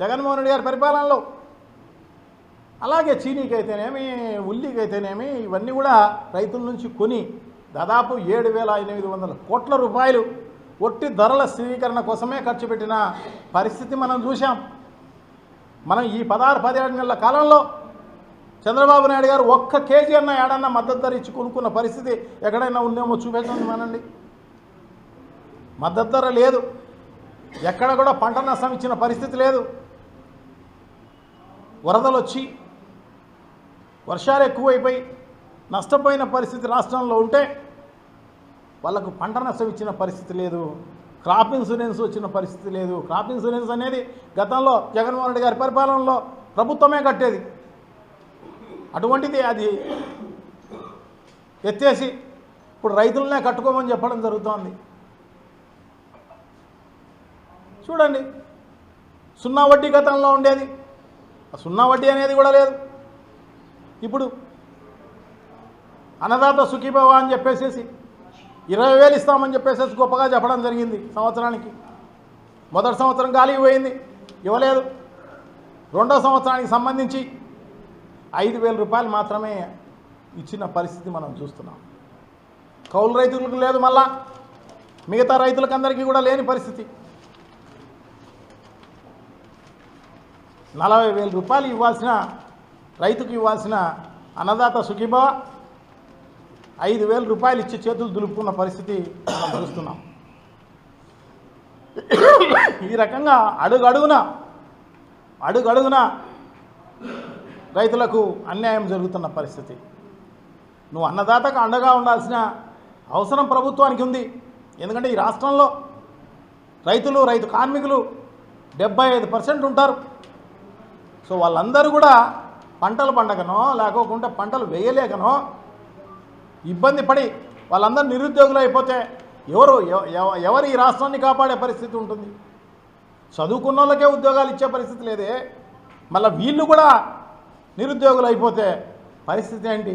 జగన్మోహన్ రెడ్డి గారి పరిపాలనలో. అలాగే చీనీకి అయితేనేమి, ఉల్లికి అయితేనేమి, ఇవన్నీ కూడా రైతుల నుంచి కొని దాదాపు 7,800 కోట్ల రూపాయలు ఒట్టి ధరల స్థిరీకరణ కోసమే ఖర్చు పెట్టిన పరిస్థితి మనం చూసాం. మనం ఈ 16-17 నెలల కాలంలో చంద్రబాబు నాయుడు గారు ఒక్క కేజీ అన్న ఏడన్నా మద్దతు ధర ఇచ్చి కొనుక్కున్న పరిస్థితి ఎక్కడైనా ఉందేమో చూపించండి మనండి. మద్దతు ధర లేదు, ఎక్కడ కూడా పంట నష్టం ఇచ్చిన పరిస్థితి లేదు. వరదలు వచ్చి వర్షాలు ఎక్కువైపోయి నష్టపోయిన పరిస్థితి రాష్ట్రంలో ఉంటే వాళ్ళకు పంట నష్టం ఇచ్చిన పరిస్థితి లేదు, క్రాప్ ఇన్సూరెన్స్ వచ్చిన పరిస్థితి లేదు. క్రాప్ ఇన్సూరెన్స్ అనేది గతంలో జగన్మోహన్ రెడ్డి గారి పరిపాలనలో ప్రభుత్వమే కట్టేది. అటువంటిది అది ఎత్తేసి ఇప్పుడు రైతులనే కట్టుకోమని చెప్పడం జరుగుతోంది. చూడండి, సున్నా వడ్డీ గతంలో ఉండేది, సున్నా వడ్డీ అనేది కూడా లేదు. ఇప్పుడు అన్నదాత సుఖీభవ అని చెప్పేసి 20,000 ఇస్తామని చెప్పేసి గొప్పగా చెప్పడం జరిగింది. సంవత్సరానికి మొదటి సంవత్సరం గాలికి పోయింది, ఇవ్వలేదు. రెండో సంవత్సరానికి సంబంధించి 5,000 రూపాయలు మాత్రమే ఇచ్చిన పరిస్థితి మనం చూస్తున్నాం. కౌలు రైతులకు లేదు, మళ్ళా మిగతా రైతులకు అందరికీ కూడా లేని పరిస్థితి. 40,000 రూపాయలు ఇవ్వాల్సిన రైతుకు ఇవ్వాల్సిన అన్నదాత సుఖీభవ 5,000 రూపాయలు ఇచ్చి చేతులు దులుపుకున్న పరిస్థితి మనం చూస్తున్నాం. ఈ రకంగా అడుగడుగున రైతులకు అన్యాయం జరుగుతున్న పరిస్థితి. నువ్వు అన్నదాతకు అండగా ఉండాల్సిన అవసరం ప్రభుత్వానికి ఉంది. ఎందుకంటే ఈ రాష్ట్రంలో రైతు కార్మికులు 75% ఉంటారు. సో వాళ్ళందరూ కూడా పంటలు పండగనో లేకోకుండా పంటలు వేయలేకనో ఇబ్బంది పడి వాళ్ళందరూ నిరుద్యోగులు అయిపోతే ఎవరు ఈ రాష్ట్రాన్ని కాపాడే పరిస్థితి ఉంటుంది? చదువుకున్న వాళ్ళకే ఉద్యోగాలు ఇచ్చే పరిస్థితి లేదే, మళ్ళీ వీళ్ళు కూడా నిరుద్యోగులు అయిపోతే పరిస్థితి ఏంటి?